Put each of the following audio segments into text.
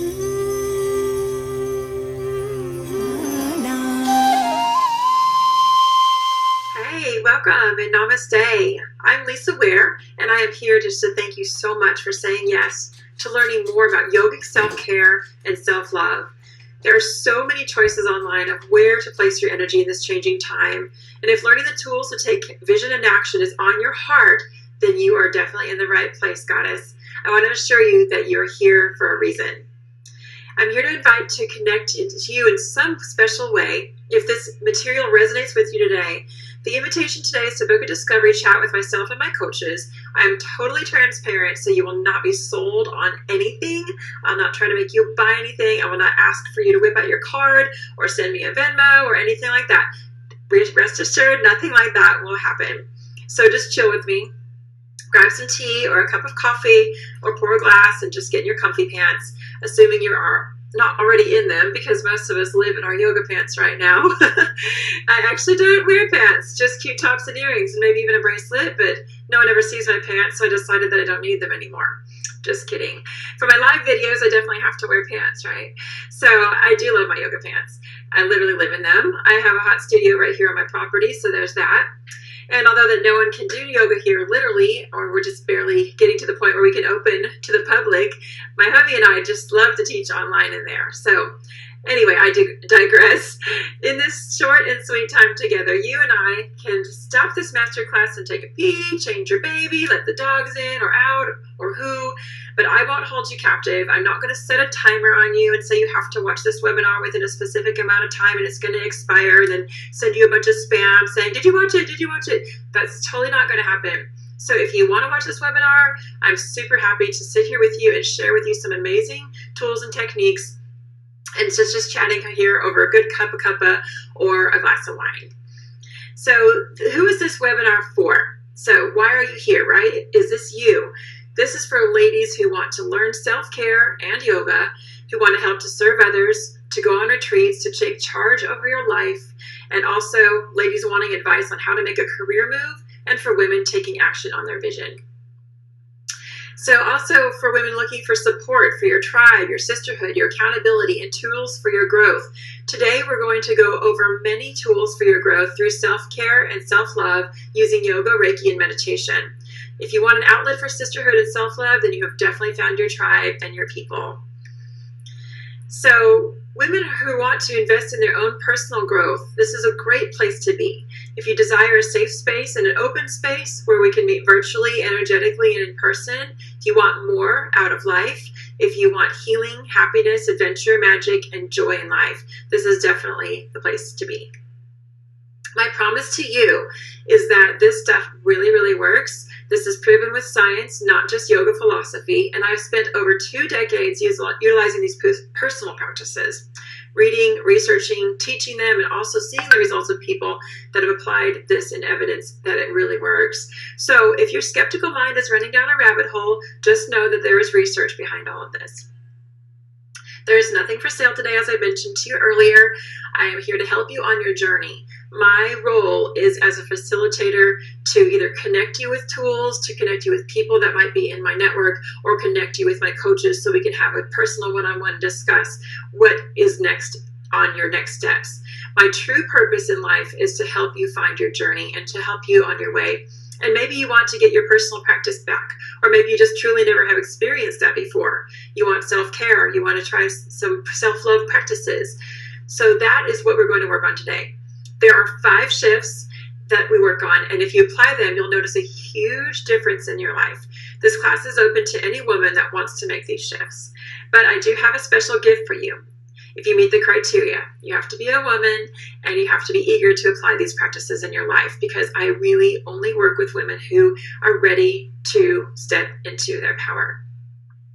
Hey, welcome and namaste. I'm Lisa Ware, and I am here just to thank you so much for saying yes to learning more about yogic self-care and self-love. There are so many choices online of where to place your energy in this changing time, and if learning the tools to take vision and action is on your heart, then you are definitely in the right place, Goddess. I want to assure you that you're here for a reason. I'm here to invite to connect to you in some special way. If this material resonates with you today, the invitation today is to book a discovery chat with myself and my coaches. I'm totally transparent, so you will not be sold on anything. I'll not try to make you buy anything. I will not ask for you to whip out your card or send me a Venmo or anything like that. Rest assured, nothing like that will happen. So just chill with me. Grab some tea or a cup of coffee or pour a glass and just get in your comfy pants, assuming you are not already in them, because most of us live in our yoga pants right now. I actually don't wear pants, just cute tops and earrings and maybe even a bracelet, but no one ever sees my pants, so I decided that I don't need them anymore. Just kidding. For my live videos, I definitely have to wear pants, right? So I do love my yoga pants. I literally live in them. I have a hot studio right here on my property, so there's that. And although that no one can do yoga here literally, or we're just barely getting to the point where we can open to the public, my hubby and I just love to teach online in there. So anyway, I digress. In this short and sweet time together, you and I can stop this masterclass and take a pee, change your baby, let the dogs in or out or who, but I won't hold you captive. I'm not going to set a timer on you and say you have to watch this webinar within a specific amount of time and it's going to expire, and then send you a bunch of spam saying, did you watch it? Did you watch it? That's totally not going to happen. So if you want to watch this webinar, I'm super happy to sit here with you and share with you some amazing tools and techniques, and it's just chatting here over a good cup of cuppa or a glass of wine. So who is this webinar for? So why are you here, right? Is this you? This is for ladies who want to learn self-care and yoga, who want to help to serve others, to go on retreats, to take charge over your life, and also ladies wanting advice on how to make a career move, and for women taking action on their vision. So also for women looking for support for your tribe, your sisterhood, your accountability, and tools for your growth. Today we're going to go over many tools for your growth through self-care and self-love using yoga, Reiki, and meditation. If you want an outlet for sisterhood and self-love, then you have definitely found your tribe and your people. So women who want to invest in their own personal growth, this is a great place to be. If you desire a safe space and an open space where we can meet virtually, energetically, and in person, if you want more out of life, if you want healing, happiness, adventure, magic, and joy in life, this is definitely the place to be. My promise to you is that this stuff really, really works. This is proven with science, not just yoga philosophy, and I've spent over 2 decades utilizing these personal practices, reading, researching, teaching them, and also seeing the results of people that have applied this in evidence that it really works. So if your skeptical mind is running down a rabbit hole, just know that there is research behind all of this. There is nothing for sale today, as I mentioned to you earlier. I am here to help you on your journey. My role is as a facilitator to either connect you with tools, to connect you with people that might be in my network, or connect you with my coaches so we can have a personal one-on-one discuss what is next on your next steps. My true purpose in life is to help you find your journey and to help you on your way. And maybe you want to get your personal practice back, or maybe you just truly never have experienced that before. You want self-care, you want to try some self-love practices. So that is what we're going to work on today. There are 5 shifts that we work on, and if you apply them, you'll notice a huge difference in your life. This class is open to any woman that wants to make these shifts, but I do have a special gift for you. If you meet the criteria, you have to be a woman and you have to be eager to apply these practices in your life, because I really only work with women who are ready to step into their power.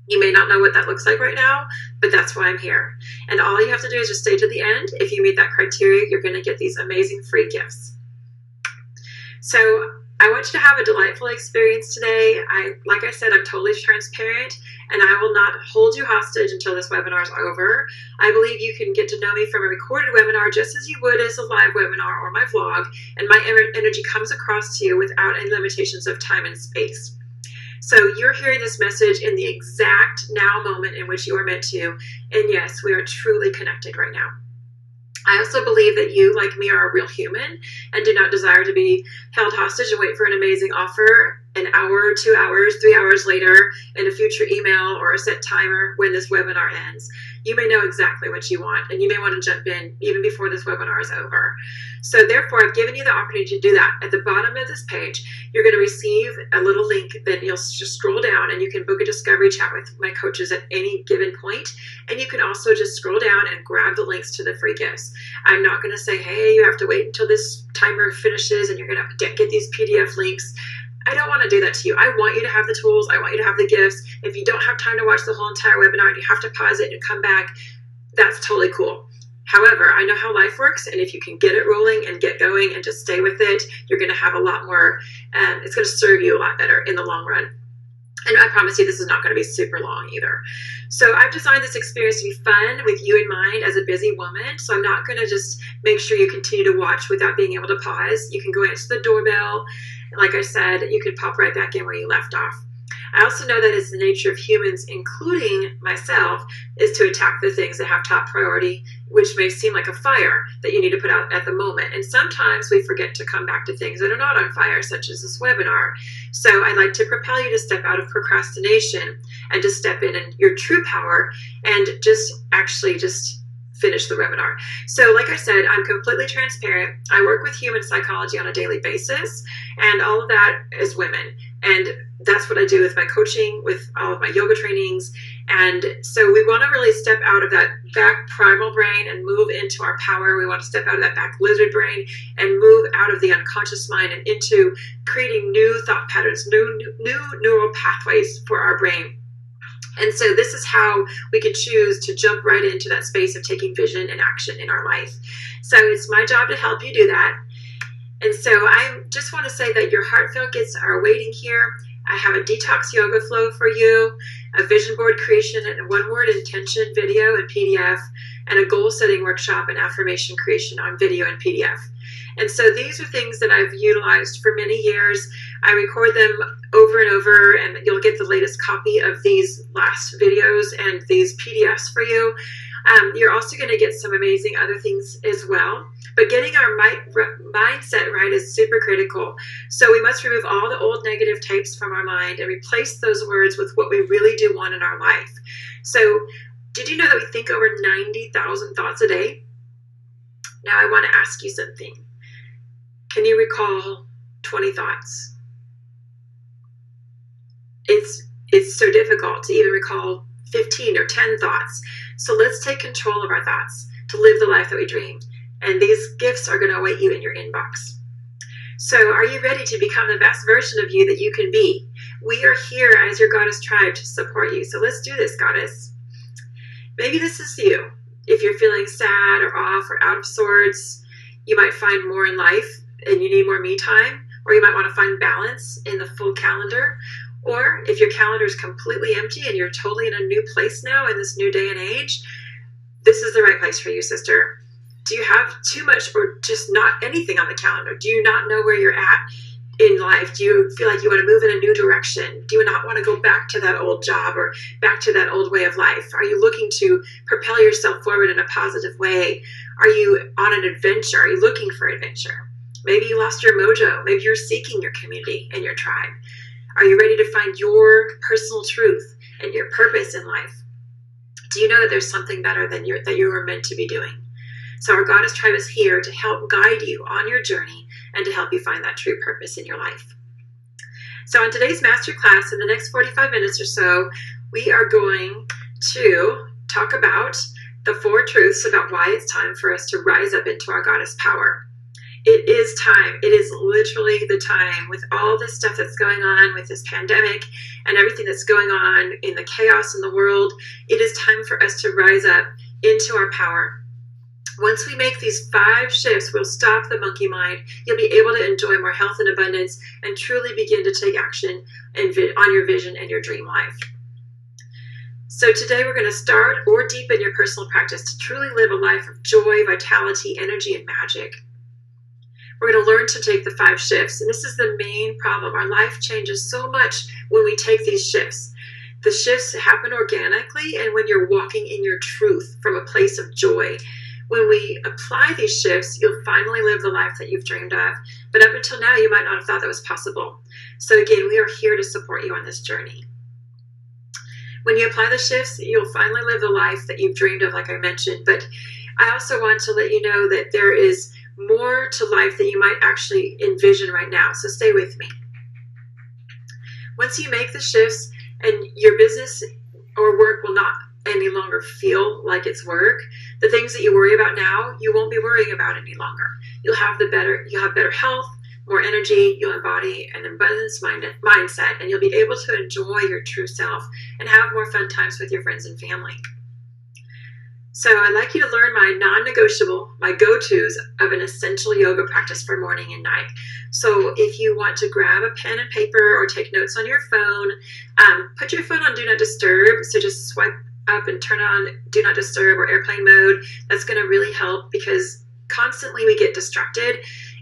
You may not know what that looks like right now, but that's why I'm here. And all you have to do is just stay to the end. If you meet that criteria, you're going to get these amazing free gifts. So I want you to have a delightful experience today. Like I said, I'm totally transparent, and I will not hold you hostage until this webinar is over. I believe you can get to know me from a recorded webinar just as you would as a live webinar or my vlog, and my energy comes across to you without any limitations of time and space. So you're hearing this message in the exact now moment in which you are meant to. And yes, we are truly connected right now. I also believe that you, like me, are a real human and do not desire to be held hostage and wait for an amazing offer an hour, 2 hours, 3 hours later in a future email or a set timer when this webinar ends. You may know exactly what you want, and you may want to jump in even before this webinar is over. So therefore, I've given you the opportunity to do that. At the bottom of this page, you're going to receive a little link that you'll just scroll down, and you can book a discovery chat with my coaches at any given point. And you can also just scroll down and grab the links to the free gifts. I'm not going to say, hey, you have to wait until this timer finishes and you're going to get these PDF links. I don't want to do that to you. I want you to have the tools. I want you to have the gifts. If you don't have time to watch the whole entire webinar and you have to pause it and come back, that's totally cool. However, I know how life works, and if you can get it rolling and get going and just stay with it, you're going to have a lot more, it's going to serve you a lot better in the long run. And I promise you, this is not going to be super long either. So I've designed this experience to be fun with you in mind as a busy woman. So I'm not going to just make sure you continue to watch without being able to pause. You can go answer the doorbell. Like I said, you can pop right back in where you left off. I also know that it's the nature of humans, including myself, is to attack the things that have top priority, which may seem like a fire that you need to put out at the moment. And sometimes we forget to come back to things that are not on fire, such as this webinar. So I'd like to propel you to step out of procrastination and to step in your true power and just finish the webinar. So like I said, I'm completely transparent. I work with human psychology on a daily basis, and all of that is women. And that's what I do with my coaching, with all of my yoga trainings. And so we want to really step out of that back primal brain and move into our power. We want to step out of that back lizard brain and move out of the unconscious mind and into creating new thought patterns, new neural pathways for our brain. And so this is how we can choose to jump right into that space of taking vision and action in our life. So it's my job to help you do that. And so I just want to say that your heartfelt gifts are waiting here. I have a detox yoga flow for you, a vision board creation and a one-word intention video and PDF, and a goal-setting workshop and affirmation creation on video and PDF. And so these are things that I've utilized for many years. I record them over and over, and you'll get the latest copy of these last videos and these PDFs for you. You're also going to get some amazing other things as well. But getting our mindset right is super critical. So we must remove all the old negative tapes from our mind and replace those words with what we really do want in our life. So did you know that we think over 90,000 thoughts a day? Now I want to ask you something. Can you recall 20 thoughts? It's so difficult to even recall 15 or 10 thoughts. So let's take control of our thoughts to live the life that we dream. And these gifts are going to await you in your inbox. So are you ready to become the best version of you that you can be? We are here as your goddess tribe to support you. So let's do this, goddess. Maybe this is you. If you're feeling sad or off or out of sorts, you might find more in life and you need more me time, or you might want to find balance in the full calendar. Or if your calendar is completely empty and you're totally in a new place now in this new day and age, this is the right place for you, sister. Do you have too much or just not anything on the calendar? Do you not know where you're at in life? Do you feel like you want to move in a new direction? Do you not want to go back to that old job or back to that old way of life? Are you looking to propel yourself forward in a positive way? Are you on an adventure? Are you looking for adventure? Maybe you lost your mojo. Maybe you're seeking your community and your tribe. Are you ready to find your personal truth and your purpose in life? Do you know that there's something better than that you are meant to be doing? So our goddess tribe is here to help guide you on your journey and to help you find that true purpose in your life. So in today's masterclass, in the next 45 minutes or so, we are going to talk about the 4 truths about why it's time for us to rise up into our goddess power. It is time. It is literally the time with all this stuff that's going on with this pandemic and everything that's going on in the chaos in the world. It is time for us to rise up into our power. Once we make these 5 shifts, we'll stop the monkey mind. You'll be able to enjoy more health and abundance and truly begin to take action on your vision and your dream life. So today we're going to start or deepen your personal practice to truly live a life of joy, vitality, energy, and magic. We're going to learn to take the 5 shifts. And this is the main problem. Our life changes so much when we take these shifts. The shifts happen organically and when you're walking in your truth from a place of joy. When we apply these shifts, you'll finally live the life that you've dreamed of. But up until now, you might not have thought that was possible. So again, we are here to support you on this journey. When you apply the shifts, you'll finally live the life that you've dreamed of, like I mentioned. But I also want to let you know that there is more to life that you might actually envision right now. So stay with me. Once you make the shifts and your business or work will not any longer feel like it's work, the things that you worry about now, you won't be worrying about any longer. You'll have better health, more energy, you'll embody an abundance mindset, and you'll be able to enjoy your true self and have more fun times with your friends and family. So I'd like you to learn my non-negotiable, my go-tos of an essential yoga practice for morning and night. So if you want to grab a pen and paper or take notes on your phone, put your phone on Do Not Disturb. So just swipe up and turn on Do Not Disturb or airplane mode. That's going to really help because constantly we get distracted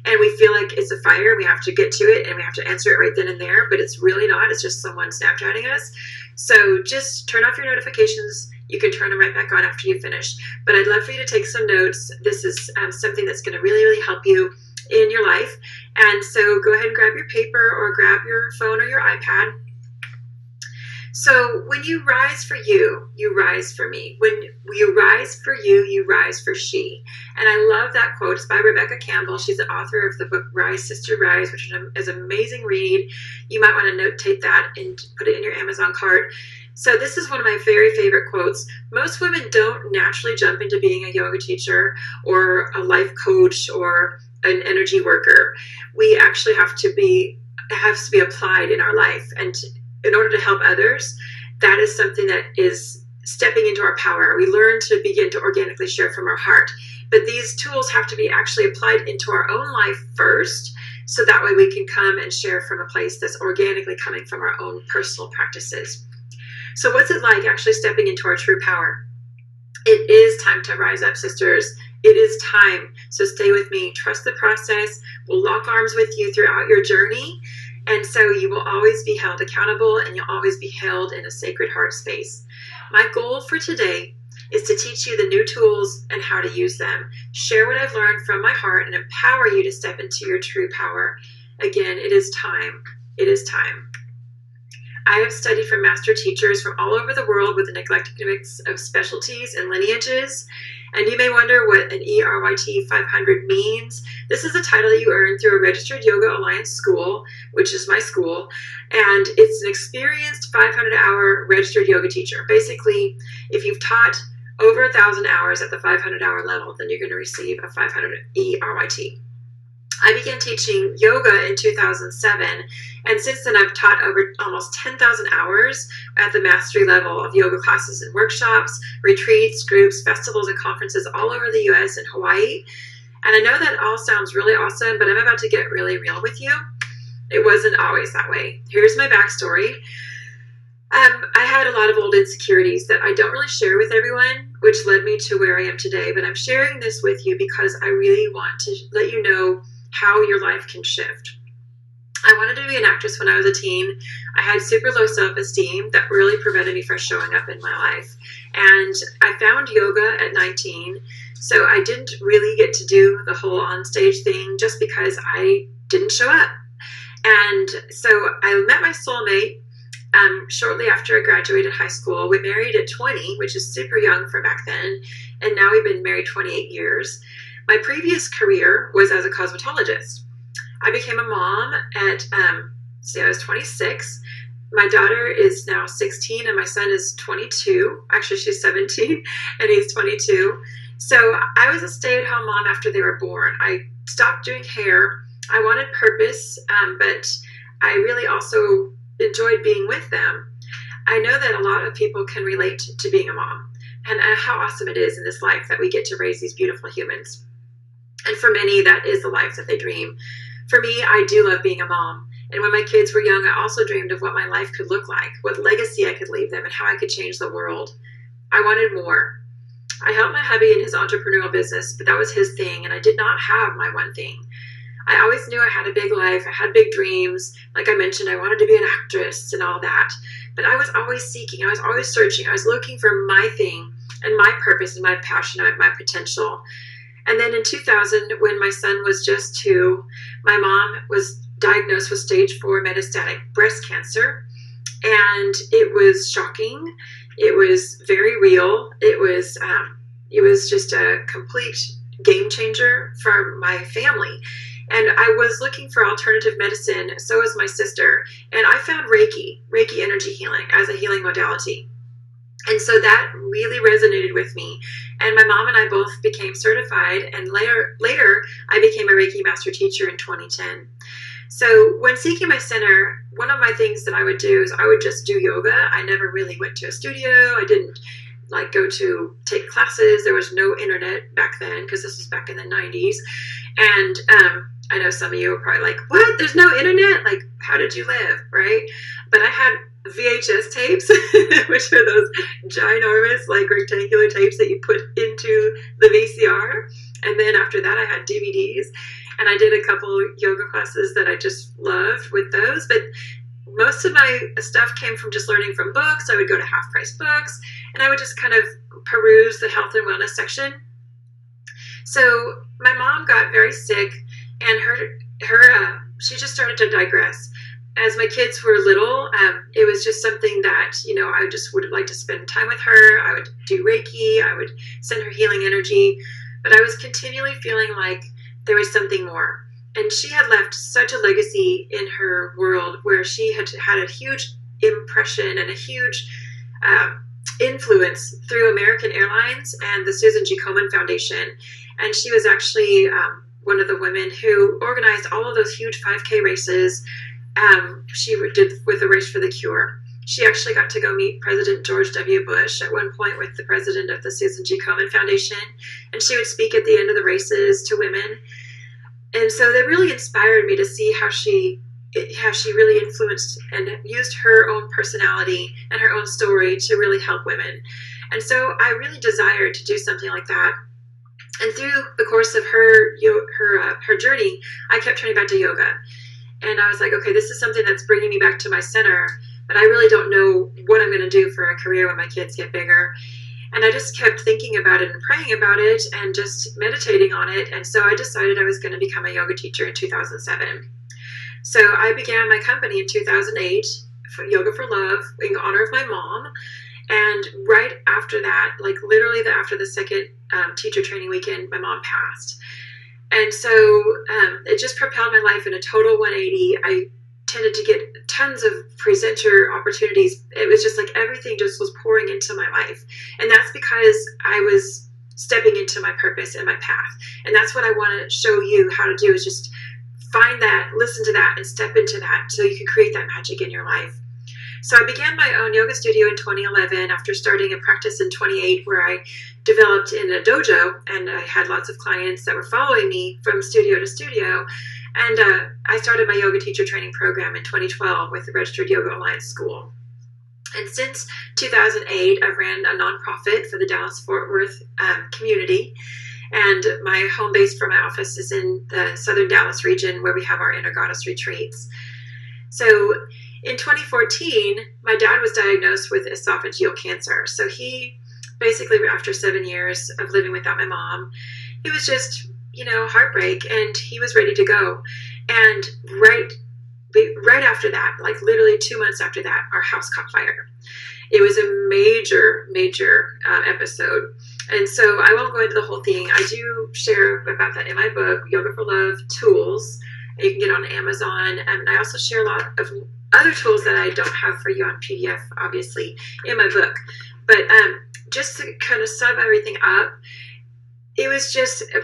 and we feel like it's a fire. We have to get to it and we have to answer it right then and there, but it's really not. It's just someone Snapchatting us. So just turn off your notifications. You can turn them right back on after you finish. But I'd love for you to take some notes. This is something that's going to really, really help you in your life. And so go ahead and grab your paper or grab your phone or your iPad. So when you rise for you, you rise for me. When you rise for you, you rise for she. And I love that quote. It's by Rebecca Campbell. She's the author of the book Rise, Sister, Rise, which is an amazing read. You might want to notate that and put it in your Amazon cart. So this is one of my very favorite quotes. Most women don't naturally jump into being a yoga teacher or a life coach or an energy worker. We actually have to be applied in our life. And in order to help others, that is something that is stepping into our power. We learn to begin to organically share from our heart. But these tools have to be actually applied into our own life first, so that way we can come and share from a place that's organically coming from our own personal practices. So what's it like actually stepping into our true power? It is time to rise up, sisters. It is time. So stay with me. Trust the process. We'll lock arms with you throughout your journey. And so you will always be held accountable and you'll always be held in a sacred heart space. My goal for today is to teach you the new tools and how to use them. Share what I've learned from my heart and empower you to step into your true power. Again, it is time. It is time. I have studied from master teachers from all over the world with an eclectic mix of specialties and lineages. And you may wonder what an ERYT 500 means. This is a title that you earn through a registered Yoga Alliance school, which is my school. And it's an experienced 500-hour registered yoga teacher. Basically, if you've taught over 1,000 hours at the 500-hour level, then you're going to receive a 500 ERYT. I began teaching yoga in 2007, and since then I've taught over almost 10,000 hours at the mastery level of yoga classes and workshops, retreats, groups, festivals, and conferences all over the US and Hawaii. And I know that all sounds really awesome, but I'm about to get really real with you. It wasn't always that way. Here's my backstory. I had a lot of old insecurities that I don't really share with everyone, which led me to where I am today. But I'm sharing this with you because I really want to let you know how your life can shift. I wanted to be an actress when I was a teen. I had super low self-esteem that really prevented me from showing up in my life. And I found yoga at 19, so I didn't really get to do the whole on-stage thing just because I didn't show up. And so I met my soulmate shortly after I graduated high school. We married at 20, which is super young for back then, and now we've been married 28 years. My previous career was as a cosmetologist. I became a mom at, I was 26. My daughter is now 16 and my son is 22. Actually, she's 17 and he's 22. So I was a stay-at-home mom after they were born. I stopped doing hair. I wanted purpose, but I really also enjoyed being with them. I know that a lot of people can relate to being a mom and how awesome it is in this life that we get to raise these beautiful humans. And for many, that is the life that they dream. For me, I do love being a mom. And when my kids were young, I also dreamed of what my life could look like, what legacy I could leave them, and how I could change the world. I wanted more. I helped my hubby in his entrepreneurial business, but that was his thing, and I did not have my one thing. I always knew I had a big life. I had big dreams. Like I mentioned, I wanted to be an actress and all that. But I was always seeking. I was always searching. I was looking for my thing and my purpose and my passion and my potential. And then in 2000, when my son was just 2, my mom was diagnosed with stage 4 metastatic breast cancer. And it was shocking. It was very real. It was just a complete game changer for my family. And I was looking for alternative medicine, so was my sister. And I found Reiki energy healing as a healing modality. And so that really resonated with me. And my mom and I both became certified. And later I became a Reiki master teacher in 2010. So when seeking my center, one of my things that I would do is I would just do yoga. I never really went to a studio. I didn't go to take classes. There was no internet back then because this was back in the 90s. And I know some of you are probably like, what? There's no internet? Like, how did you live, right? But I had VHS tapes, which are those ginormous, rectangular tapes that you put into the VCR. And then after that, I had DVDs. And I did a couple yoga classes that I just loved with those. But most of my stuff came from just learning from books. I would go to half-price books, and I would just kind of peruse the health and wellness section. So my mom got very sick, and she just started to digress. As my kids were little, it was just something that, I just would like to spend time with her. I would do Reiki. I would send her healing energy. But I was continually feeling like there was something more. And she had left such a legacy in her world where she had had a huge impression and a huge influence through American Airlines and the Susan G. Komen Foundation. And she was actually one of the women who organized all of those huge 5K races. She did with the Race for the Cure. She actually got to go meet President George W. Bush at one point with the president of the Susan G. Komen Foundation. And she would speak at the end of the races to women. And so that really inspired me to see how she really influenced and used her own personality and her own story to really help women. And so I really desired to do something like that. And through the course of her journey, I kept turning back to yoga. And I was like, okay, this is something that's bringing me back to my center, but I really don't know what I'm going to do for a career when my kids get bigger. And I just kept thinking about it and praying about it and just meditating on it. And so I decided I was going to become a yoga teacher in 2007. So I began my company in 2008, for Yoga for Love, in honor of my mom. And right after that, literally after the second teacher training weekend, my mom passed. And so it just propelled my life in a total 180. I tended to get tons of presenter opportunities. It was just everything just was pouring into my life. And that's because I was stepping into my purpose and my path. And that's what I want to show you how to do, is just find that, listen to that, and step into that so you can create that magic in your life. So I began my own yoga studio in 2011 after starting a practice in 2008 where I developed in a dojo, and I had lots of clients that were following me from studio to studio. And I started my yoga teacher training program in 2012 with the Registered Yoga Alliance School. And since 2008, I've ran a nonprofit for the Dallas-Fort Worth community. And my home base for my office is in the Southern Dallas region where we have our Inner Goddess retreats. So in 2014, my dad was diagnosed with esophageal cancer. So he basically, after 7 years of living without my mom, it was just, heartbreak, and he was ready to go. And right after that, literally 2 months after that, our house caught fire. It was a major episode. And so I won't go into the whole thing. I do share about that in my book, Yoga for Love Tools. You can get on Amazon. And I also share a lot of other tools that I don't have for you on PDF, obviously, in my book. But just to kind of sum everything up, it was just a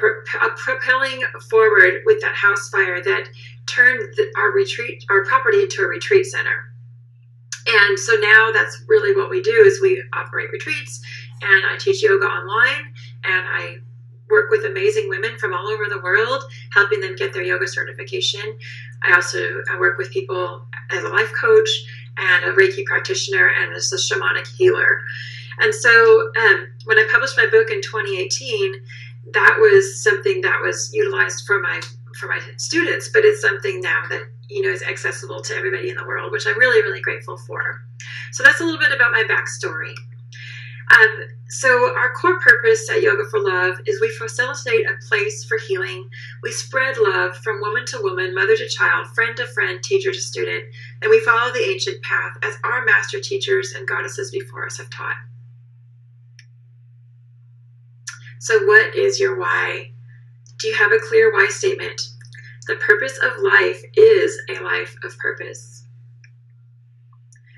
propelling forward with that house fire that turned our property into a retreat center. And so now that's really what we do, is we operate retreats, and I teach yoga online, and I work with amazing women from all over the world, helping them get their yoga certification. I work with people as a life coach and a Reiki practitioner and as a shamanic healer. And so when I published my book in 2018, that was something that was utilized for for my students, but it's something now that, is accessible to everybody in the world, which I'm really, really grateful for. So that's a little bit about my backstory. So our core purpose at Yoga for Love is we facilitate a place for healing. We spread love from woman to woman, mother to child, friend to friend, teacher to student, and we follow the ancient path as our master teachers and goddesses before us have taught. So what is your why? Do you have a clear why statement? The purpose of life is a life of purpose.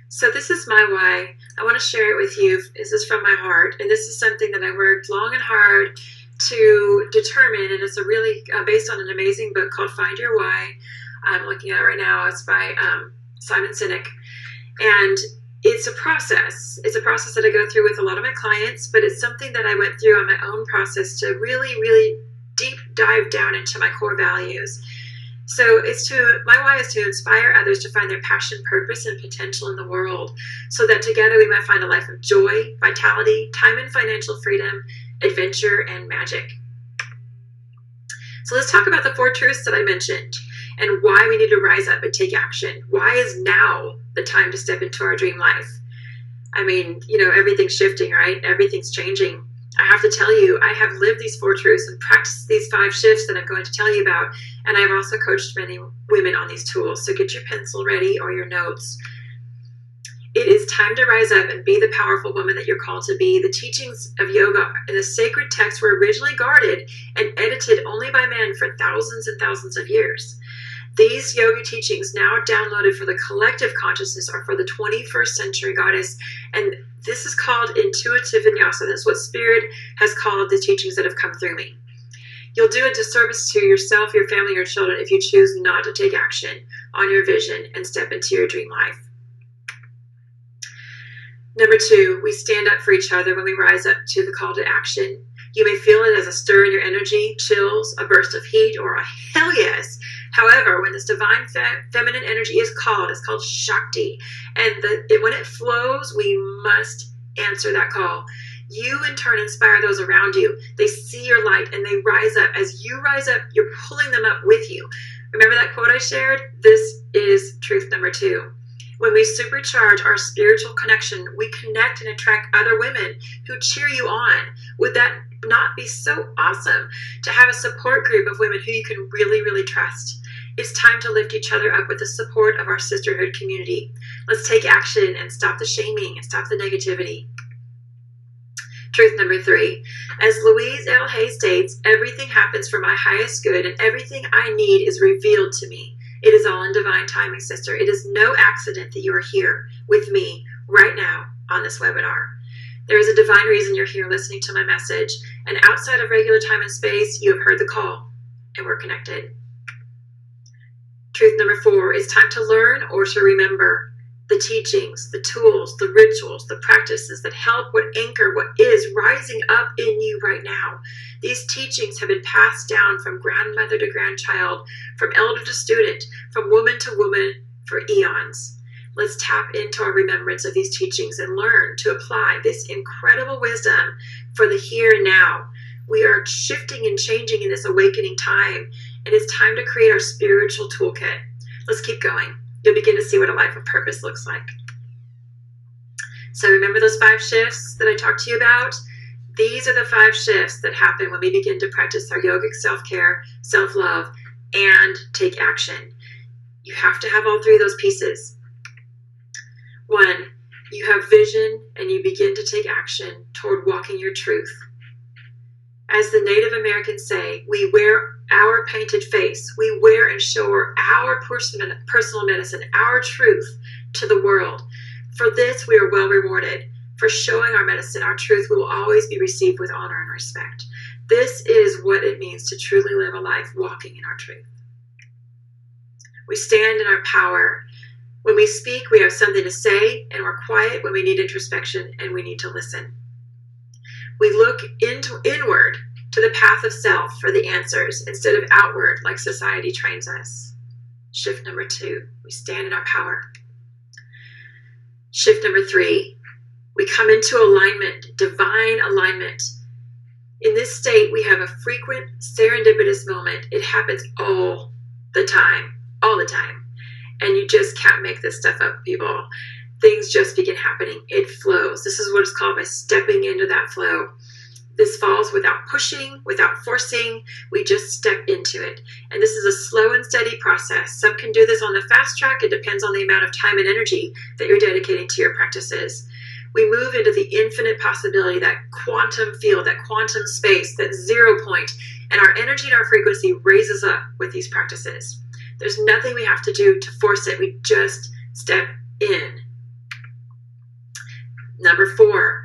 So this is my why. I want to share it with you. This is from my heart, and this is something that I worked long and hard to determine, and it's a really based on an amazing book called Find Your Why. I'm looking at it right now. It's by Simon Sinek, and it's a process. It's a process that I go through with a lot of my clients, but it's something that I went through on my own process to really, really deep dive down into my core values. So my why is to inspire others to find their passion, purpose, and potential in the world, so that together we might find a life of joy, vitality, time and financial freedom, adventure, and magic. So let's talk about the 4 truths that I mentioned and why we need to rise up and take action. Why is now the time to step into our dream life? I mean, everything's shifting, right? Everything's changing. I have to tell you, I have lived these 4 truths and practiced these 5 shifts that I'm going to tell you about. And I've also coached many women on these tools. So get your pencil ready or your notes. It is time to rise up and be the powerful woman that you're called to be. The teachings of yoga and the sacred texts were originally guarded and edited only by men for thousands and thousands of years. These yoga teachings now downloaded for the collective consciousness are for the 21st century goddess, and this is called intuitive vinyasa. That's what Spirit has called the teachings that have come through me. You'll do a disservice to yourself, your family, your children if you choose not to take action on your vision and step into your dream life. Number 2, we stand up for each other when we rise up to the call to action. You may feel it as a stir in your energy, chills, a burst of heat, or a hell yes. However, when this divine feminine energy is called, it's called Shakti. And when it flows, we must answer that call. You, in turn, inspire those around you. They see your light and they rise up. As you rise up, you're pulling them up with you. Remember that quote I shared? This is truth number 2. When we supercharge our spiritual connection, we connect and attract other women who cheer you on. Would that not be so awesome to have a support group of women who you can really, really trust? It's time to lift each other up with the support of our sisterhood community. Let's take action and stop the shaming and stop the negativity. Truth number 3. As Louise L. Hay states, everything happens for my highest good and everything I need is revealed to me. It is all in divine timing, sister. It is no accident that you are here with me right now on this webinar. There is a divine reason you're here listening to my message, and outside of regular time and space, you have heard the call, and we're connected. Truth number 4 is time to learn or to remember the teachings, the tools, the rituals, the practices that help what anchor what is rising up in you right now. These teachings have been passed down from grandmother to grandchild, from elder to student, from woman to woman for eons. Let's tap into our remembrance of these teachings and learn to apply this incredible wisdom for the here and now. We are shifting and changing in this awakening time, and it's time to create our spiritual toolkit. Let's keep going. You'll begin to see what a life of purpose looks like. So remember those 5 shifts that I talked to you about? These are the 5 shifts that happen when we begin to practice our yogic self-care, self-love, and take action. You have to have all 3 of those pieces. 1, you have vision and you begin to take action toward walking your truth. As the Native Americans say, we wear our painted face. We wear and show our personal medicine, our truth to the world. For this, we are well rewarded. For showing our medicine, our truth, we will always be received with honor and respect. This is what it means to truly live a life walking in our truth. We stand in our power. When we speak, we have something to say, and we're quiet when we need introspection and we need to listen. We look inward to the path of self for the answers instead of outward like society trains us. Shift number 2, we stand in our power. Shift number 3, we come into alignment, divine alignment. In this state, we have a frequent serendipitous moment. It happens all the time, and you just can't make this stuff up, people. Things just begin happening. It flows. This is what it's called by stepping into that flow. This falls without pushing, without forcing. We just step into it. And this is a slow and steady process. Some can do this on the fast track. It depends on the amount of time and energy that you're dedicating to your practices. We move into the infinite possibility, that quantum field, that quantum space, that 0 point, and our energy and our frequency raises up with these practices. There's nothing we have to do to force it. We just step in. Number 4,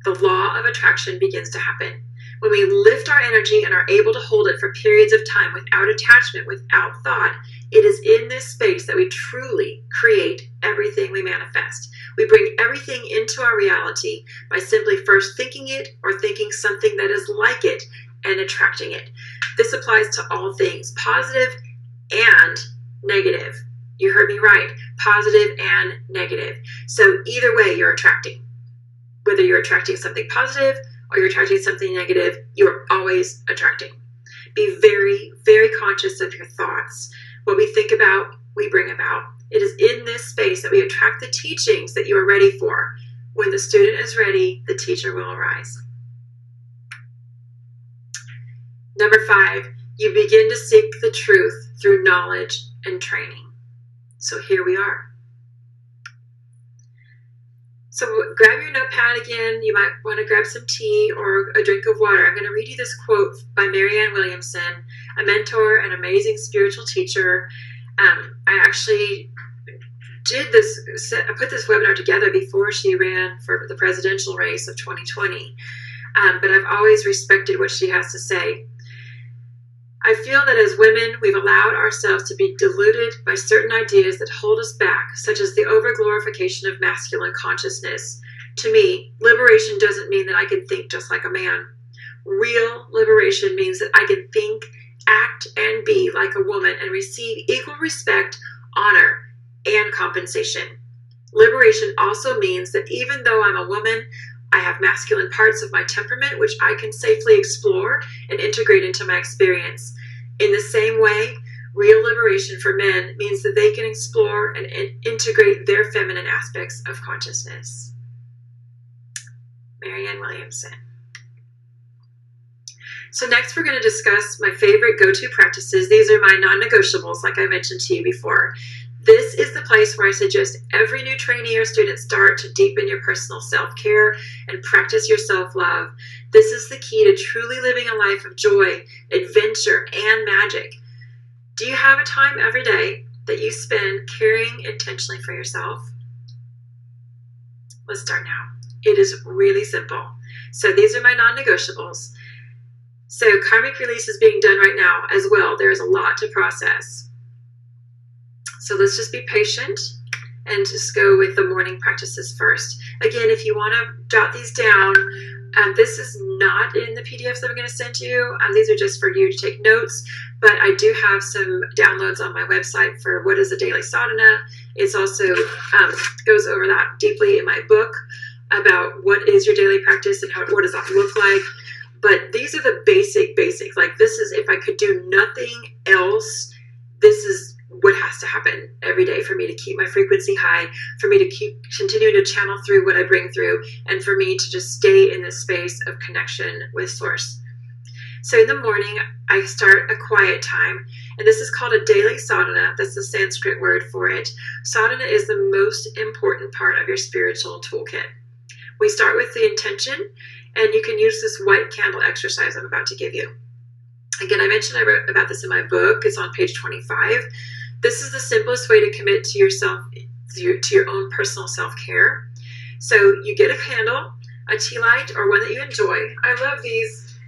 the law of attraction begins to happen. When we lift our energy and are able to hold it for periods of time without attachment, without thought, it is in this space that we truly create everything we manifest. We bring everything into our reality by simply first thinking it or thinking something that is like it and attracting it. This applies to all things, positive and negative. You heard me right, positive and negative. So either way, you're attracting. Whether you're attracting something positive or you're attracting something negative, you're always attracting. Be very, very conscious of your thoughts. What we think about, we bring about. It is in this space that we attract the teachings that you are ready for. When the student is ready, the teacher will arise. Number 5, you begin to seek the truth through knowledge and training. So here we are. So grab your notepad again. You might want to grab some tea or a drink of water. I'm going to read you this quote by Marianne Williamson, a mentor and amazing spiritual teacher. I actually I put this webinar together before she ran for the presidential race of 2020, but I've always respected what she has to say. I feel that as women, we've allowed ourselves to be deluded by certain ideas that hold us back, such as the overglorification of masculine consciousness. To me, liberation doesn't mean that I can think just like a man. Real liberation means that I can think, act, and be like a woman and receive equal respect, honor, and compensation. Liberation also means that even though I'm a woman, I have masculine parts of my temperament which I can safely explore and integrate into my experience. In the same way, real liberation for men means that they can explore and integrate their feminine aspects of consciousness. Marianne Williamson. So next we're going to discuss my favorite go-to practices. These are my non-negotiables, like I mentioned to you before. This is the place where I suggest every new trainee or student start to deepen your personal self-care and practice your self-love. This is the key to truly living a life of joy, adventure, and magic. Do you have a time every day that you spend caring intentionally for yourself? Let's start now. It is really simple. So these are my non-negotiables. So karmic release is being done right now as well. There's a lot to process. So let's just be patient and just go with the morning practices first. Again, if you want to jot these down, this is not in the PDFs that I'm going to send you. These are just for you to take notes, but I do have some downloads on my website for what is a daily sadhana. It's also goes over that deeply in my book about what is your daily practice and what does that look like. But these are the basics. Like this is, if I could do nothing else, this is what has to happen every day for me to keep my frequency high, for me to keep continuing to channel through what I bring through, and for me to just stay in this space of connection with Source. So in the morning, I start a quiet time, and this is called a daily sadhana. That's the Sanskrit word for it. Sadhana is the most important part of your spiritual toolkit. We start with the intention, and you can use this white candle exercise I'm about to give you. Again, I mentioned I wrote about this in my book. It's on page 25. This is the simplest way to commit to yourself, to your own personal self-care. So you get a candle, a tea light, or one that you enjoy. I love these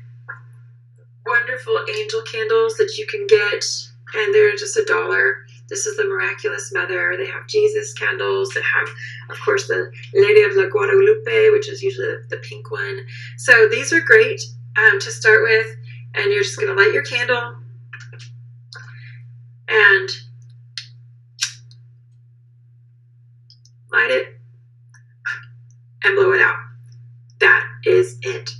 wonderful angel candles that you can get, and they're just $1. This is the Miraculous Mother. They have Jesus candles that have, of course, the Lady of La Guadalupe, which is usually the pink one. So these are great to start with, and you're just going to light your candle and light it and blow it out. That is it.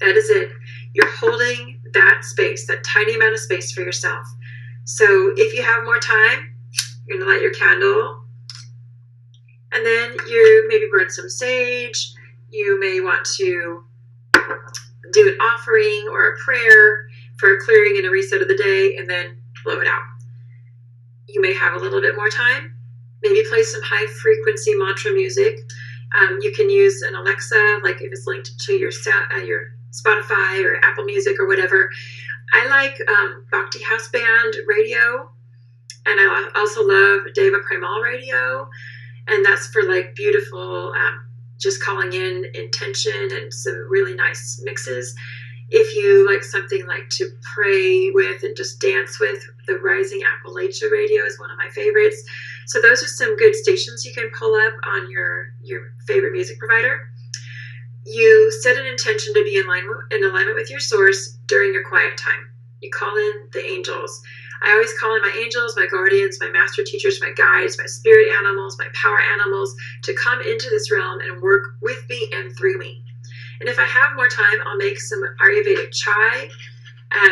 That is it. You're holding that space, that tiny amount of space for yourself. So if you have more time, you're going to light your candle. And then you maybe burn some sage. You may want to do an offering or a prayer for a clearing and a reset of the day, and then blow it out. You may have a little bit more time. Maybe play some high frequency mantra music. You can use an Alexa, like if it's linked to your Spotify or Apple Music or whatever. I like Bhakti House Band radio, and I also love Deva Primal radio, and that's for like beautiful, just calling in intention and some really nice mixes. If you like something like to pray with and just dance with, the Rising Appalachia radio is one of my favorites. So those are some good stations you can pull up on your favorite music provider. You set an intention to be in alignment with your source during your quiet time. You call in the angels. I always call in my angels, my guardians, my master teachers, my guides, my spirit animals, my power animals to come into this realm and work with me and through me. And if I have more time, I'll make some Ayurvedic chai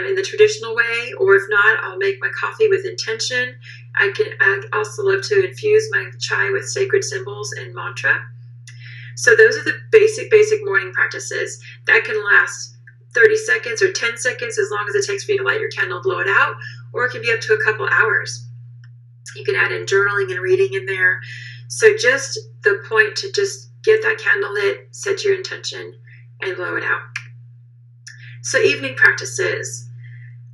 in the traditional way, or if not, I'll make my coffee with intention. I also love to infuse my chai with sacred symbols and mantra. So those are the basic morning practices. That can last 30 seconds or 10 seconds, as long as it takes for you to light your candle and blow it out, or it can be up to a couple hours. You can add in journaling and reading in there. So just the point to just get that candle lit, set your intention, and blow it out. So evening practices.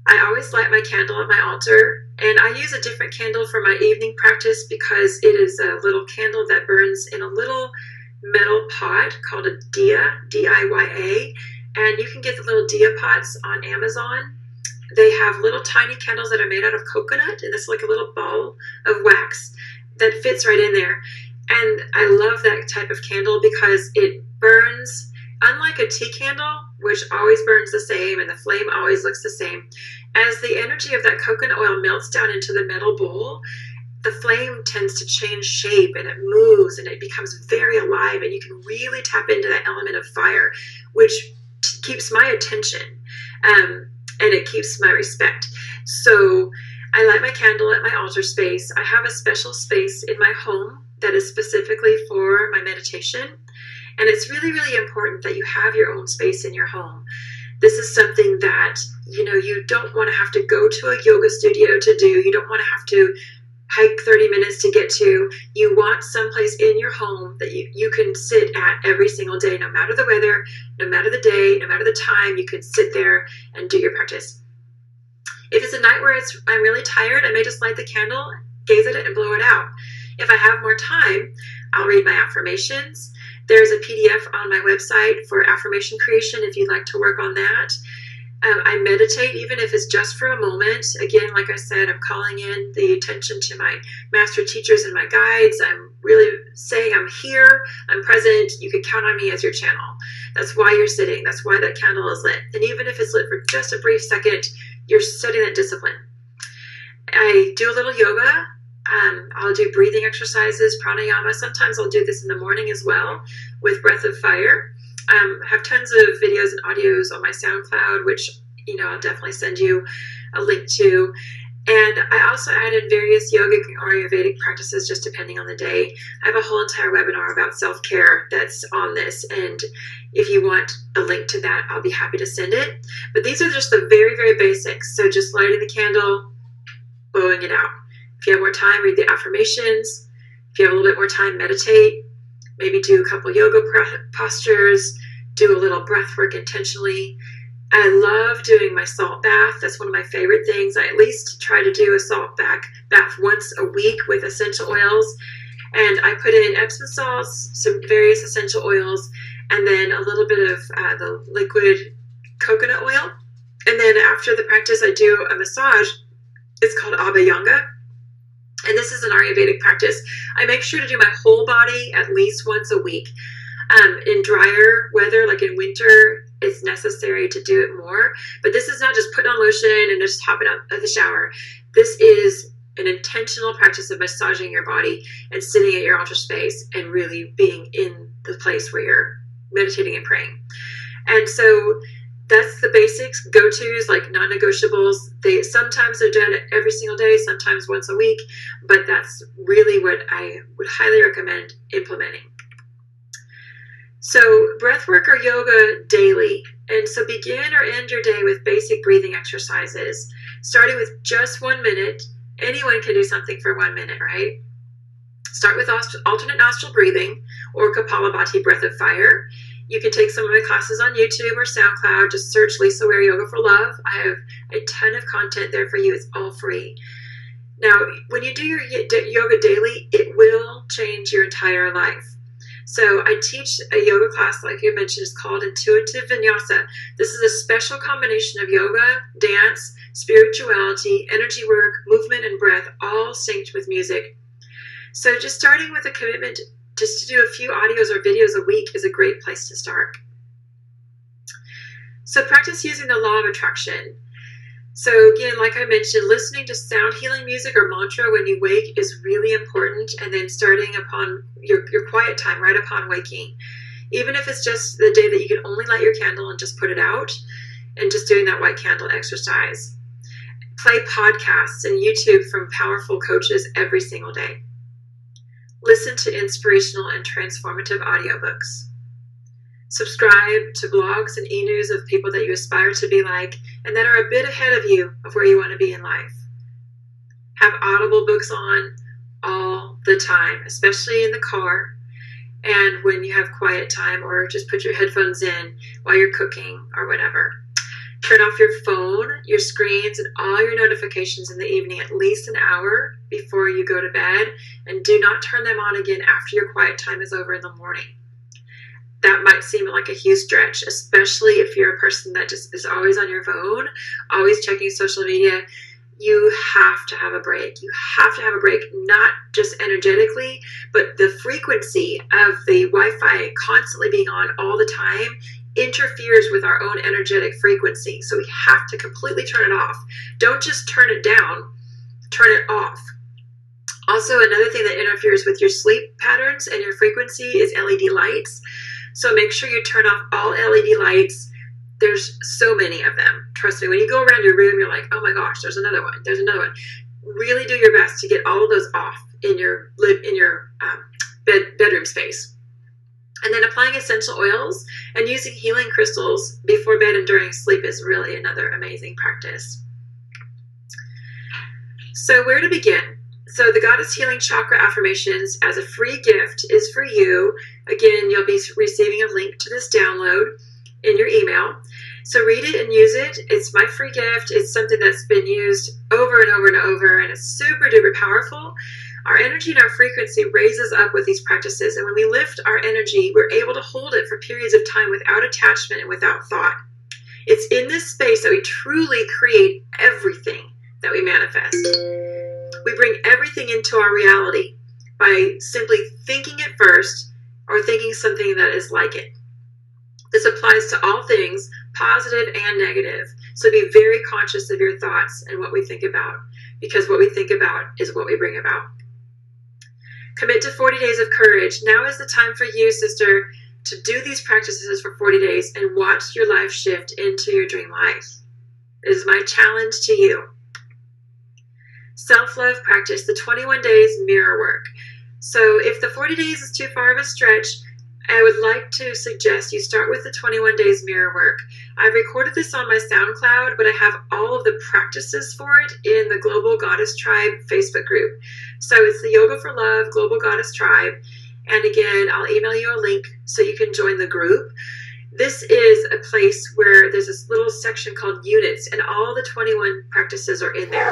I always light my candle at my altar, and I use a different candle for my evening practice because it is a little candle that burns in a little metal pot called a diya, D-I-Y-A, and you can get the little diya pots on Amazon. They have little tiny candles that are made out of coconut, and it's like a little ball of wax that fits right in there. And I love that type of candle because it burns, unlike a tea candle, which always burns the same and the flame always looks the same. As the energy of that coconut oil melts down into the metal bowl, the flame tends to change shape and it moves and it becomes very alive, and you can really tap into that element of fire, which keeps my attention and it keeps my respect. So I light my candle at my altar space. I have a special space in my home that is specifically for my meditation. And it's really, really important that you have your own space in your home. This is something that, you don't want to have to go to a yoga studio to do. You don't want to have to hike 30 minutes to get to. You want someplace in your home that you can sit at every single day, no matter the weather, no matter the day, no matter the time. You can sit there and do your practice. If it's a night where I'm really tired, I may just light the candle, gaze at it, and blow it out. If I have more time, I'll read my affirmations. There's a PDF on my website for affirmation creation if you'd like to work on that. I meditate, even if it's just for a moment. Again, like I said, I'm calling in the attention to my master teachers and my guides. I'm really saying I'm here, I'm present, you can count on me as your channel. That's why you're sitting. That's why that candle is lit. And even if it's lit for just a brief second, you're setting that discipline. I do a little yoga. I'll do breathing exercises, pranayama. Sometimes I'll do this in the morning as well with Breath of Fire. I have tons of videos and audios on my SoundCloud, which, I'll definitely send you a link to. And I also added various yogic and Ayurvedic practices just depending on the day. I have a whole entire webinar about self-care that's on this. And if you want a link to that, I'll be happy to send it. But these are just the very, very basics. So just lighting the candle, blowing it out. If you have more time, read the affirmations. If you have a little bit more time, meditate. Maybe do a couple yoga postures. Do a little breath work intentionally. I love doing my salt bath. That's one of my favorite things. I at least try to do a salt bath once a week with essential oils. And I put in Epsom salts, some various essential oils, and then a little bit of the liquid coconut oil. And then after the practice, I do a massage. It's called Abhyanga. And this is an Ayurvedic practice. I make sure to do my whole body at least once a week. In drier weather, like in winter, it's necessary to do it more. But this is not just putting on lotion and just hopping out of the shower. This is an intentional practice of massaging your body and sitting at your altar space and really being in the place where you're meditating and praying. And so That's the basics, go-tos, like non-negotiables. Sometimes they're done every single day, sometimes once a week, but that's really what I would highly recommend implementing. So breathwork or yoga daily. And so begin or end your day with basic breathing exercises, starting with just 1 minute. Anyone can do something for 1 minute, right? Start with alternate nostril breathing or Kapalabhati, breath of fire. You can take some of my classes on YouTube or SoundCloud. Just search Lisa Ware Yoga for Love. I have a ton of content there for you. It's all free. Now, when you do your yoga daily, it will change your entire life. So I teach a yoga class, like you mentioned, it's called Intuitive Vinyasa. This is a special combination of yoga, dance, spirituality, energy work, movement, and breath, all synced with music. So just starting with a commitment just to do a few audios or videos a week is a great place to start. So practice using the law of attraction. So again, like I mentioned, listening to sound healing music or mantra when you wake is really important, and then starting upon your quiet time right upon waking. Even if it's just the day that you can only light your candle and just put it out, and just doing that white candle exercise. Play podcasts and YouTube from powerful coaches every single day. Listen to inspirational and transformative audiobooks. Subscribe to blogs and e-news of people that you aspire to be like and that are a bit ahead of you of where you want to be in life. Have Audible books on all the time, especially in the car and when you have quiet time, or just put your headphones in while you're cooking or whatever. Turn off your phone, your screens, and all your notifications in the evening at least an hour before you go to bed, and do not turn them on again after your quiet time is over in the morning. That might seem like a huge stretch, especially if you're a person that just is always on your phone, always checking social media. You have to have a break. You have to have a break, not just energetically, but the frequency of the Wi-Fi constantly being on all the time interferes with our own energetic frequency. So we have to completely turn it off. Don't just turn it down, turn it off. Also, another thing that interferes with your sleep patterns and your frequency is LED lights. So make sure you turn off all LED lights. There's so many of them. Trust me, when you go around your room, you're like, oh my gosh, there's another one. There's another one. Really do your best to get all of those off in your bedroom space. And then applying essential oils and using healing crystals before bed and during sleep is really another amazing practice. So where to begin? So the Goddess Healing Chakra Affirmations as a free gift is for you. Again, you'll be receiving a link to this download in your email. So read it and use it. It's my free gift. It's something that's been used over and over and over, and it's super duper powerful. Our energy and our frequency raises up with these practices, and when we lift our energy, we're able to hold it for periods of time without attachment and without thought. It's in this space that we truly create everything that we manifest. We bring everything into our reality by simply thinking it first or thinking something that is like it. This applies to all things, positive and negative. So be very conscious of your thoughts and what we think about, because what we think about is what we bring about. Commit to 40 days of courage. Now is the time for you, sister, to do these practices for 40 days and watch your life shift into your dream life. It is my challenge to you. Self-love practice, the 21 days mirror work. So if the 40 days is too far of a stretch, I would like to suggest you start with the 21 days mirror work. I've recorded this on my SoundCloud, but I have all of the practices for it in the Global Goddess Tribe Facebook group. So it's the Yoga for Love Global Goddess Tribe. And again, I'll email you a link so you can join the group. This is a place where there's this little section called units, and all the 21 practices are in there.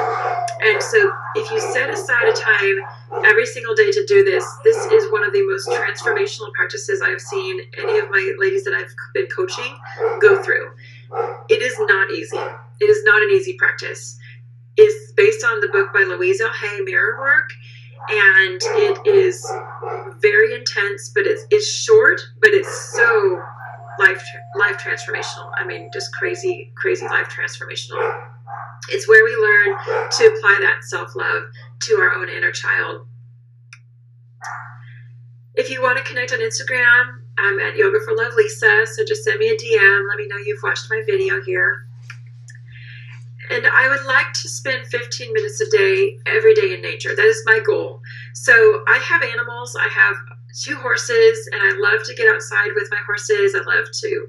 And so if you set aside a time every single day to do this, this is one of the most transformational practices I've seen any of my ladies that I've been coaching go through. It is not easy. It is not an easy practice. It's based on the book by Louise L. Hay, Mirror Work, and it is very intense, but it's short, but it's so life transformational. I mean, just crazy life transformational. It's where we learn to apply that self-love to our own inner child. If you want to connect on Instagram, I'm at Yoga for Love Lisa, so just send me a DM. Let me know you've watched my video here. And I would like to spend 15 minutes a day, every day in nature. That is my goal. So I have animals. I have 2 horses, and I love to get outside with my horses. I love to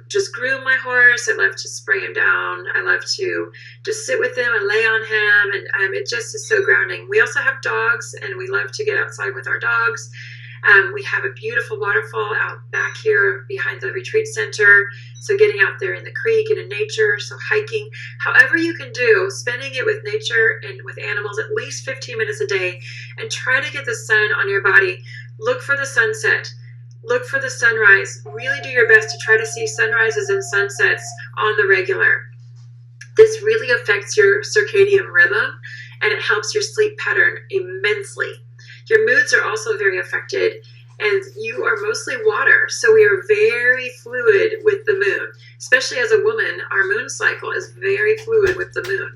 just groom my horse. I love to spray him down. I love to just sit with him and lay on him, and it just is so grounding. We also have dogs, and we love to get outside with our dogs. We have a beautiful waterfall out back here behind the retreat center. So getting out there in the creek and in nature, so hiking, however you can do, spending it with nature and with animals at least 15 minutes a day, and try to get the sun on your body. Look for the sunset. Look for the sunrise. Really do your best to try to see sunrises and sunsets on the regular. This really affects your circadian rhythm, and it helps your sleep pattern immensely. Your moods are also very affected, and you are mostly water, so we are very fluid with the moon. Especially as a woman, our moon cycle is very fluid with the moon.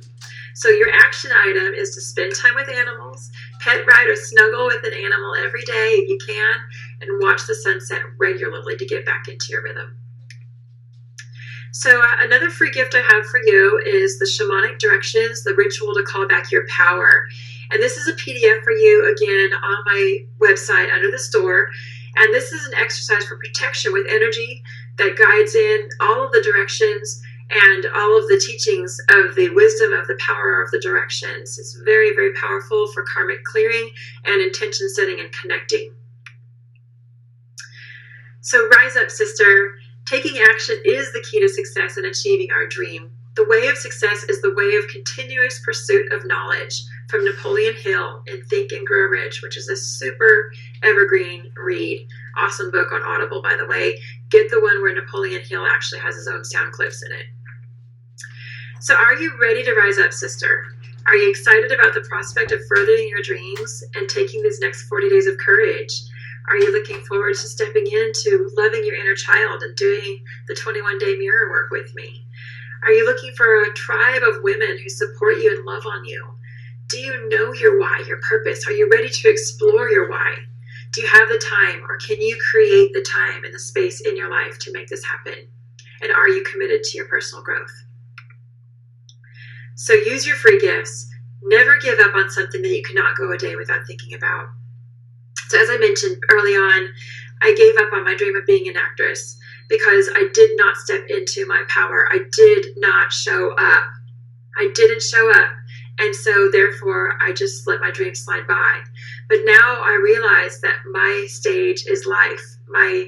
So your action item is to spend time with animals, pet, ride, or snuggle with an animal every day if you can, and watch the sunset regularly to get back into your rhythm. So another free gift I have for you is the Shamanic Directions, the ritual to call back your power. And this is a PDF for you, again, on my website under the store. And this is an exercise for protection with energy that guides in all of the directions and all of the teachings of the wisdom of the power of the directions. It's very, very powerful for karmic clearing and intention setting and connecting. So rise up, sister. Taking action is the key to success in achieving our dream. The way of success is the way of continuous pursuit of knowledge, from Napoleon Hill in Think and Grow Rich, which is a super evergreen read. Awesome book on Audible, by the way. Get the one where Napoleon Hill actually has his own sound clips in it. So are you ready to rise up, sister? Are you excited about the prospect of furthering your dreams and taking these next 40 days of courage? Are you looking forward to stepping into loving your inner child and doing the 21-day mirror work with me? Are you looking for a tribe of women who support you and love on you? Do you know your why, your purpose? Are you ready to explore your why? Do you have the time, or can you create the time and the space in your life to make this happen? And are you committed to your personal growth? So use your free gifts. Never give up on something that you cannot go a day without thinking about. So as I mentioned early on, I gave up on my dream of being an actress because I did not step into my power. I did not show up. I didn't show up. And so therefore, I just let my dream slide by. But now I realize that my stage is life. My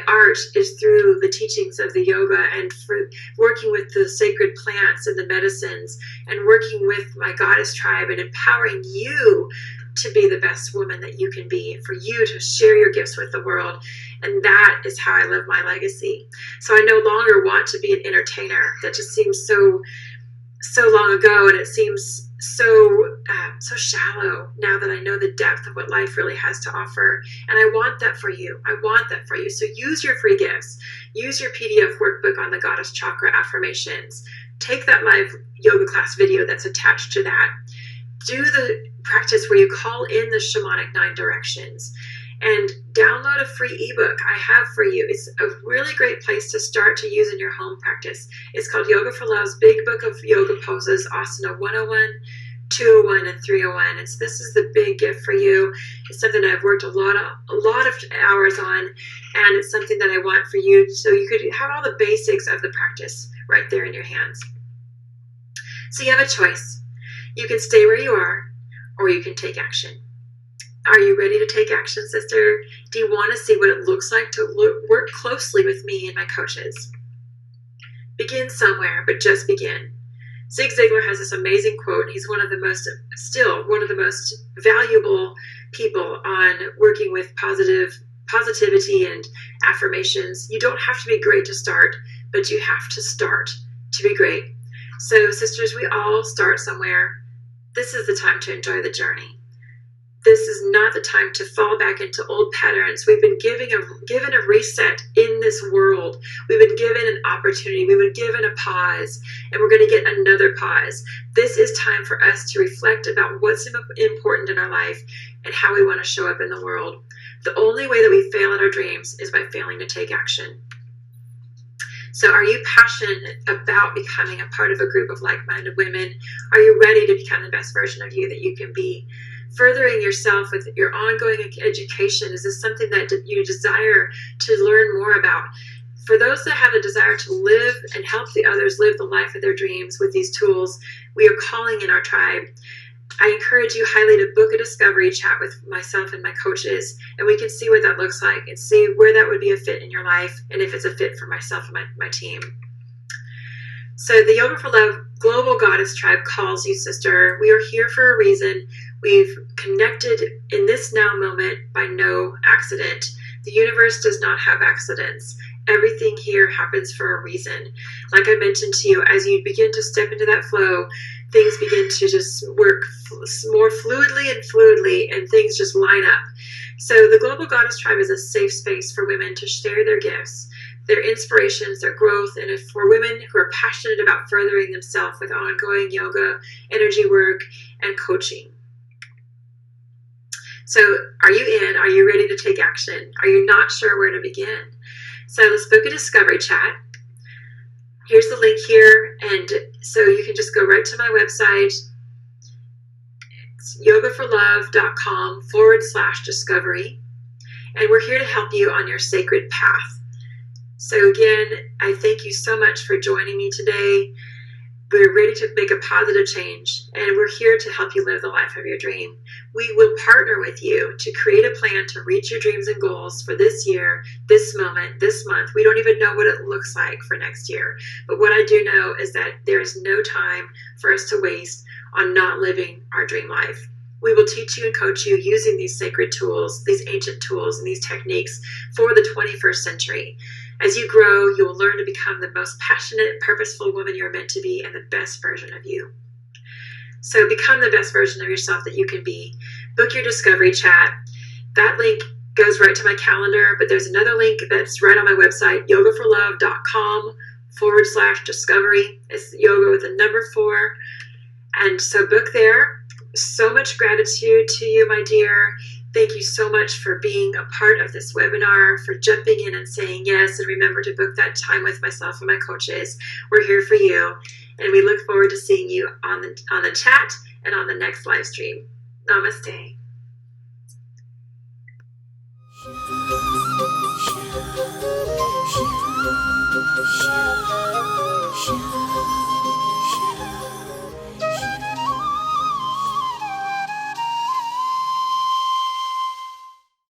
art is through the teachings of the yoga and for working with the sacred plants and the medicines and working with my goddess tribe and empowering you to be the best woman that you can be, for you to share your gifts with the world. And that is how I live my legacy. So I no longer want to be an entertainer. That just seems so long ago, and it seems so shallow now that I know the depth of what life really has to offer. And I want that for you. I want that for you. So use your free gifts. Use your PDF workbook on the Goddess Chakra affirmations. Take that live yoga class video that's attached to that. Do the practice where you call in the Shamanic 9 Directions. And download a free ebook I have for you. It's a really great place to start to use in your home practice. It's called Yoga for Love's Big Book of Yoga Poses, Asana 101, 201, and 301. And so this is the big gift for you. It's something I've worked a lot of hours on, and it's something that I want for you so you could have all the basics of the practice right there in your hands. So you have a choice. You can stay where you are, or you can take action. Are you ready to take action, sister? Do you want to see what it looks like to work closely with me and my coaches? Begin somewhere, but just begin. Zig Ziglar has this amazing quote. He's one of the most valuable people on working with positivity and affirmations. You don't have to be great to start, but you have to start to be great. So, sisters, we all start somewhere. This is the time to enjoy the journey. This is not the time to fall back into old patterns. We've been given a reset in this world. We've been given an opportunity. We've been given a pause, and we're going to get another pause. This is time for us to reflect about what's important in our life and how we want to show up in the world. The only way that we fail at our dreams is by failing to take action. So are you passionate about becoming a part of a group of like-minded women? Are you ready to become the best version of you that you can be? Furthering yourself with your ongoing education, is this something that you desire to learn more about? For those that have a desire to live and help the others live the life of their dreams with these tools, we are calling in our tribe. I encourage you highly to book a discovery chat with myself and my coaches, and we can see what that looks like and see where that would be a fit in your life, and if it's a fit for myself and my team. So the Yoga for Love Global Goddess Tribe calls you, sister. We are here for a reason. We've connected in this now moment by no accident. The universe does not have accidents. Everything here happens for a reason. Like I mentioned to you, as you begin to step into that flow, things begin to just work more fluidly, and things just line up. So the Global Goddess Tribe is a safe space for women to share their gifts, their inspirations, their growth, and for women who are passionate about furthering themselves with ongoing yoga, energy work, and coaching. So are you in? Are you ready to take action? Are you not sure where to begin? So let's book a discovery chat. Here's the link here, and so you can just go right to my website. It's yogaforlove.com/discovery, and we're here to help you on your sacred path. So again, I thank you so much for joining me today. We're ready to make a positive change, and we're here to help you live the life of your dream. We will partner with you to create a plan to reach your dreams and goals for this year, this moment, this month. We don't even know what it looks like for next year. But what I do know is that there is no time for us to waste on not living our dream life. We will teach you and coach you using these sacred tools, these ancient tools, and these techniques for the 21st century. As you grow, you will learn to become the most passionate, purposeful woman you're meant to be and the best version of you. So become the best version of yourself that you can be. Book your discovery chat. That link goes right to my calendar, but there's another link that's right on my website, yogaforlove.com/discovery. It's yoga with a number 4. And so book there. So much gratitude to you, my dear. Thank you so much for being a part of this webinar, for jumping in and saying yes. And remember to book that time with myself and my coaches. We're here for you. And we look forward to seeing you on the chat and on the next live stream. Namaste. Shine.